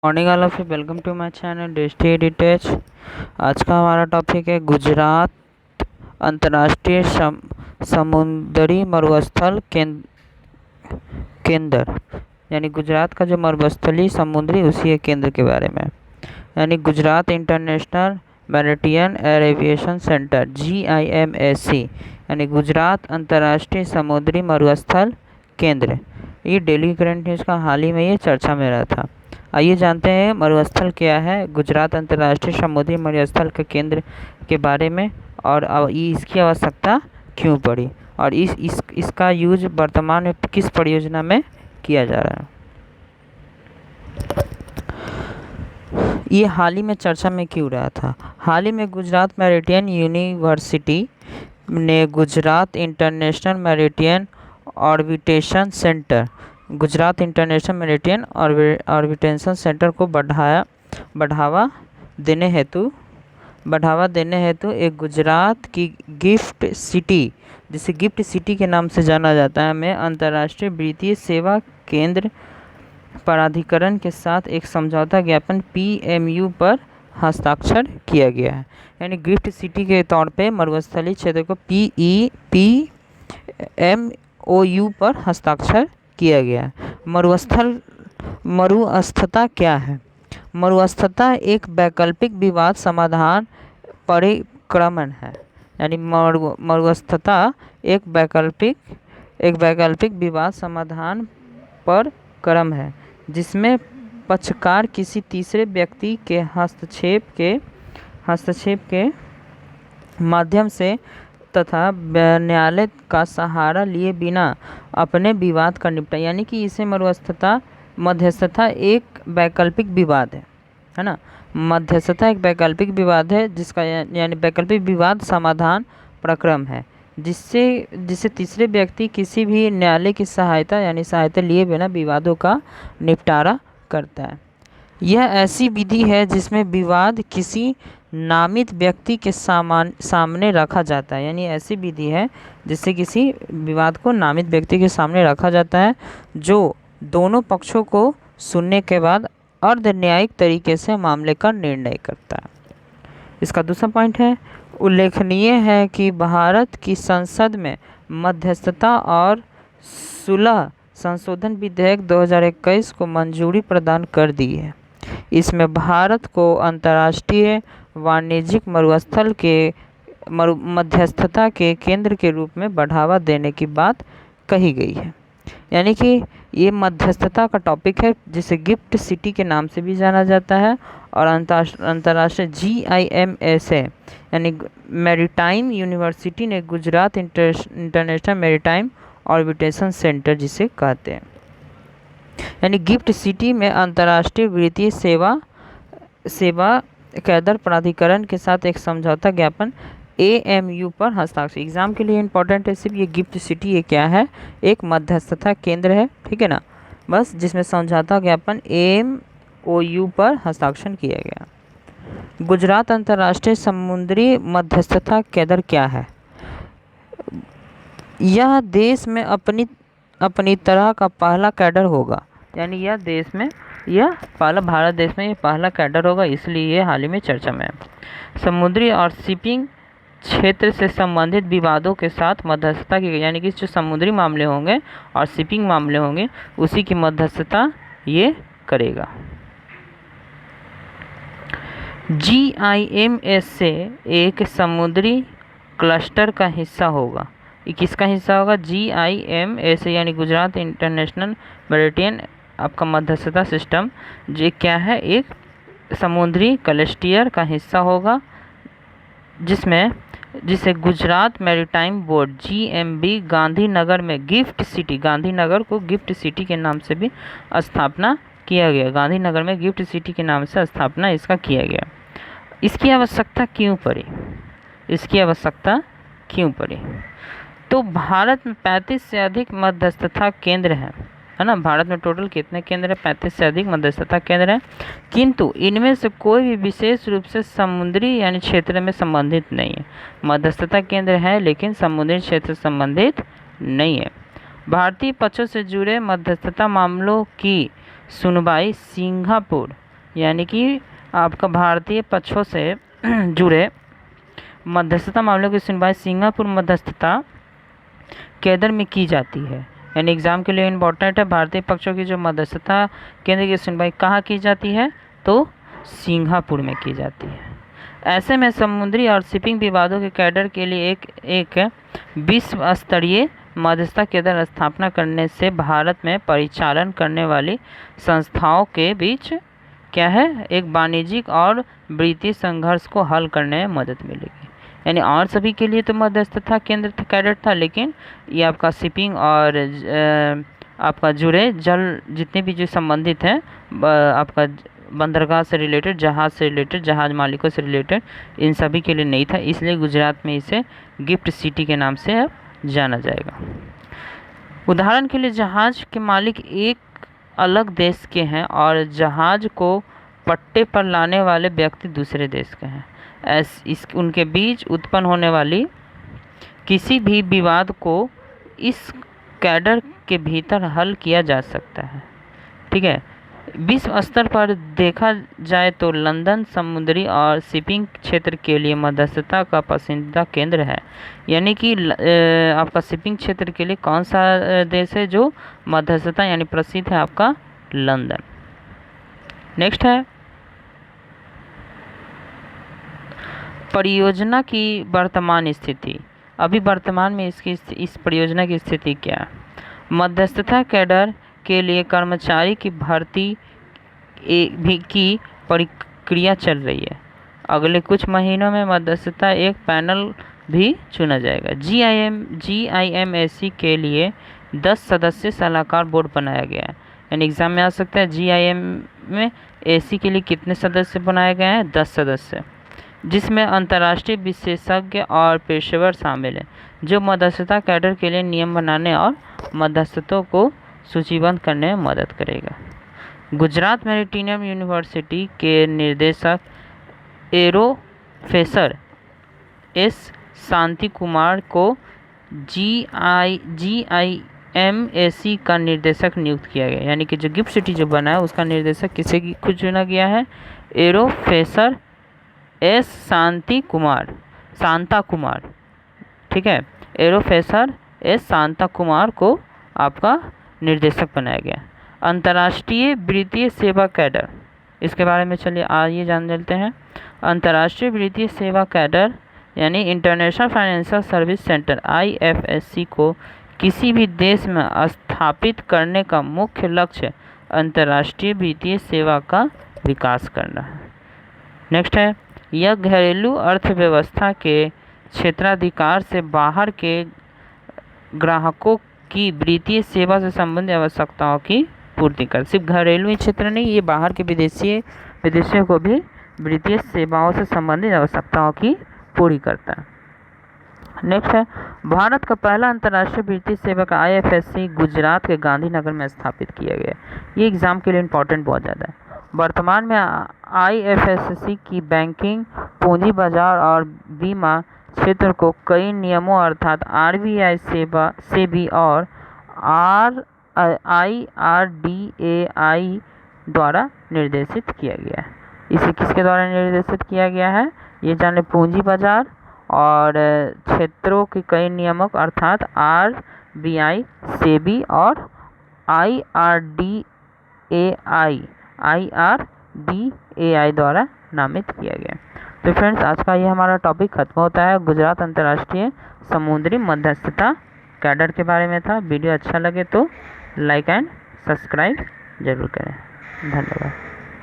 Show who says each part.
Speaker 1: Morning all of you, welcome to my channel Desti Editage. आज का हमारा topic है गुजरात अंतर्राष्ट्रीय समुद्री मरुस्थल केंद्र, यानी गुजरात का जो मरुस्थलीय समुद्री उसी के केंद्र के बारे में, यानी Gujarat international maritime air aviation centre GIMAC, यानी गुजरात अंतर्राष्ट्रीय समुद्री मरुस्थल केंद्र। ये डेली करंट न्यूज़ का हाल ही में ये चर्चा में रहा था। आइए जानते हैं मरुस्थल क्या है, गुजरात अंतर्राष्ट्रीय समुद्री मरुस्थल के केंद्र के बारे में, और इसकी आवश्यकता क्यों पड़ी, और इसका यूज वर्तमान में किस परियोजना में किया जा रहा है। ये हाल ही में चर्चा में क्यों रहा था? हाल ही में गुजरात मैरिटाइम यूनिवर्सिटी ने Gujarat international maritime arbitration centre, Gujarat international maritime arbitration centre को बढ़ावा देने हेतु एक गुजरात की गिफ्ट सिटी, जिसे गिफ्ट सिटी के नाम से जाना जाता है, में अंतर्राष्ट्रीय वित्तीय सेवा केंद्र प्राधिकरण के साथ एक समझौता ज्ञापन PMU पर हस्ताक्षर किया गया है। यानी गिफ्ट सिटी के तौर पे मरुस्थलीय क्षेत्र को PMOU पर हस्ताक्षर किया गया है। मरुस्थलता क्या है? मरुस्थलता एक वैकल्पिक विवाद समाधान परिक्रमण है। यानी मरुस्थलता एक वैकल्पिक विवाद समाधान पर क्रम है, जिसमें पक्षकार किसी तीसरे व्यक्ति के हस्तक्षेप के माध्यम से तथा न्यायालय का सहारा लिए बिना अपने विवाद का निपटान, यानी कि इसे मध्यस्थता एक वैकल्पिक विवाद है ना। मध्यस्थता एक वैकल्पिक विवाद है जिसका यानी वैकल्पिक विवाद समाधान प्रक्रम है, जिससे तीसरे व्यक्ति किसी भी न्यायालय की सहायता लिए बिना विवादों का निपटारा करता है। यह ऐसी विधि है जिसमें विवाद किसी नामित व्यक्ति के सामने रखा जाता है, यानी ऐसी विधि है जिससे किसी विवाद को नामित व्यक्ति के सामने रखा जाता है, जो दोनों पक्षों को सुनने के बाद अर्ध न्यायिक तरीके से मामले का निर्णय करता है। इसका दूसरा पॉइंट है, उल्लेखनीय है कि भारत की संसद में मध्यस्थता और सुलह संशोधन विधेयक 2021 को मंजूरी प्रदान कर दी है। इसमें भारत को अंतर्राष्ट्रीय वाणिज्यिक मरुस्थल के मध्यस्थता के केंद्र के रूप में बढ़ावा देने की बात कही गई है। यानी कि ये मध्यस्थता का टॉपिक है, जिसे गिफ्ट सिटी के नाम से भी जाना जाता है, और अंतर्राष्ट्रीय GIMAC यानी मैरिटाइम यूनिवर्सिटी ने Gujarat international maritime arbitration centre जिसे कहते हैं, यानी गिफ्ट सिटी में अंतर्राष्ट्रीय वित्तीय सेवा केंद्र प्राधिकरण के साथ एक समझौता ज्ञापन AMU पर हस्ताक्षर। एग्जाम के लिए इंपॉर्टेंट है सिर्फ ये गिफ्ट सिटी, ये क्या है? एक मध्यस्थता केंद्र है, ठीक है ना, बस, जिसमें समझौता ज्ञापन AMOU पर हस्ताक्षर किया गया। गुजरात अंतर्राष्ट्रीय समुद्री मध्यस्थता केंद्र क्या है? यह देश में अपनी तरह का पहला कैडर होगा, यानी भारत देश में ये पहला कैडर होगा, इसलिए ये हाल ही में चर्चा में है। समुद्री और शिपिंग क्षेत्र से संबंधित विवादों के साथ मध्यस्थता की गई, यानी कि जो समुद्री मामले होंगे और शिपिंग मामले होंगे उसी की मध्यस्थता ये करेगा। GIMAC से एक समुद्री क्लस्टर का हिस्सा होगा। ये किसका हिस्सा होगा? GIMAC यानी गुजरात इंटरनेशनल मैरिटाइम आपका मध्यस्थता सिस्टम, जो क्या है? एक समुद्री क्लस्टर का हिस्सा होगा, जिसे Gujarat maritime board GMB Gandhinagar में गिफ्ट सिटी, गांधीनगर को गिफ्ट सिटी के नाम से भी स्थापना किया गया। गांधीनगर में गिफ्ट सिटी के नाम से स्थापना इसका किया गया। इसकी आवश्यकता क्यों पड़ी? तो भारत में 35 से अधिक मध्यस्थता केंद्र हैं, है ना। भारत में टोटल कितने केंद्र हैं? 35 से अधिक मध्यस्थता केंद्र हैं, किंतु इनमें से कोई भी विशेष रूप से समुद्री यानी क्षेत्र में संबंधित नहीं है। मध्यस्थता केंद्र है लेकिन समुद्री क्षेत्र से संबंधित नहीं है। भारतीय पक्षों से जुड़े मध्यस्थता मामलों की सुनवाई सिंगापुर यानी कि आपका भारतीय पक्षों से जुड़े मध्यस्थता मामलों की सुनवाई सिंगापुर मध्यस्थता केंद्र में की जाती है। यानी एग्जाम के लिए इम्पोर्टेंट है, भारतीय पक्षों की जो मध्यस्थता केंद्र की सुनवाई कहाँ की जाती है, तो सिंगापुर में की जाती है। ऐसे में समुद्री और शिपिंग विवादों के कैडर के लिए एक विश्व स्तरीय मध्यस्थता केंद्र स्थापना करने से भारत में परिचालन करने वाली संस्थाओं के बीच क्या है, एक वाणिज्यिक और वित्तीय संघर्ष को हल करने में मदद मिलेगी। यानी और सभी के लिए तो मध्यस्थता केंद्र कैडर था, लेकिन ये आपका शिपिंग और आपका जुड़े जल जितने भी जो संबंधित हैं, आपका बंदरगाह से रिलेटेड, जहाज़ से रिलेटेड, जहाज़ मालिकों से रिलेटेड, इन सभी के लिए नहीं था। इसलिए गुजरात में इसे गिफ्ट सिटी के नाम से अब जाना जाएगा। उदाहरण के लिए जहाज़ के मालिक एक अलग देश के हैं और जहाज़ को पट्टे पर लाने वाले व्यक्ति दूसरे देश के हैं। उनके बीच उत्पन्न होने वाली किसी भी विवाद को इस कैडर के भीतर हल किया जा सकता है। ठीक है, विश्व स्तर पर देखा जाए तो लंदन समुद्री और शिपिंग क्षेत्र के लिए मध्यस्थता का पसंदीदा केंद्र है। यानी कि आपका शिपिंग क्षेत्र के लिए कौन सा देश है जो मध्यस्थता यानी प्रसिद्ध है, आपका लंदन। नेक्स्ट है परियोजना की वर्तमान स्थिति। अभी वर्तमान में इस परियोजना की स्थिति क्या है? मध्यस्थता कैडर के लिए कर्मचारी की भर्ती की प्रक्रिया चल रही है। अगले कुछ महीनों में मध्यस्थता एक पैनल भी चुना जाएगा। GIMAC के लिए 10 सदस्य सलाहकार बोर्ड बनाया गया है। यानी एग्जाम में आ सकता है GIMAC के लिए कितने सदस्य बनाए गए हैं? 10 सदस्य, जिसमें अंतर्राष्ट्रीय विशेषज्ञ और पेशेवर शामिल हैं, जो मध्यस्थता कैडर के लिए नियम बनाने और मध्यस्थों को सूचीबद्ध करने में मदद करेगा। गुजरात मैरिटाइम यूनिवर्सिटी के निदेशक प्रोफेसर S शांति कुमार को GIMAC का निर्देशक नियुक्त किया गया। यानी कि जो गिफ्ट सिटी जो बना है उसका निर्देशक किसे खुद चुना गया है? Professor S Shanta Kumar. ठीक है, प्रोफेसर S शांता कुमार को आपका निर्देशक बनाया गया। अंतर्राष्ट्रीय वित्तीय सेवा कैडर, इसके बारे में चलिए आइए जान लेते हैं। अंतर्राष्ट्रीय वित्तीय सेवा कैडर यानी international financial service centre IFSC को किसी भी देश में स्थापित करने का मुख्य लक्ष्य अंतर्राष्ट्रीय वित्तीय सेवा का विकास करना है। नेक्स्ट है, यह घरेलू अर्थव्यवस्था के क्षेत्राधिकार से बाहर के ग्राहकों की वित्तीय सेवा से संबंधित आवश्यकताओं की पूर्ति कर। सिर्फ घरेलू ही क्षेत्र नहीं, ये बाहर के विदेशियों को भी वित्तीय सेवाओं से संबंधित आवश्यकताओं की पूरी करता है। नेक्स्ट है, भारत का पहला अंतर्राष्ट्रीय वित्तीय सेवा का IFSC गुजरात के गांधीनगर में स्थापित किया गया। ये एग्जाम के लिए इम्पोर्टेंट बहुत ज़्यादा है। वर्तमान में IFSC की बैंकिंग, पूंजी बाजार और बीमा क्षेत्र को कई नियमों अर्थात RBI सेबी और IRDAI द्वारा निर्देशित किया गया है। इसे किसके द्वारा निर्देशित किया गया है? ये जाने पूंजी बाजार और क्षेत्रों के कई नियमों अर्थात RBI सेबी और IRDAI द्वारा नामित किया गया। तो फ्रेंड्स, आज का ये हमारा टॉपिक खत्म होता है। गुजरात अंतर्राष्ट्रीय समुद्री मध्यस्थता कैडर के बारे में था। वीडियो अच्छा लगे तो लाइक एंड सब्सक्राइब जरूर करें। धन्यवाद।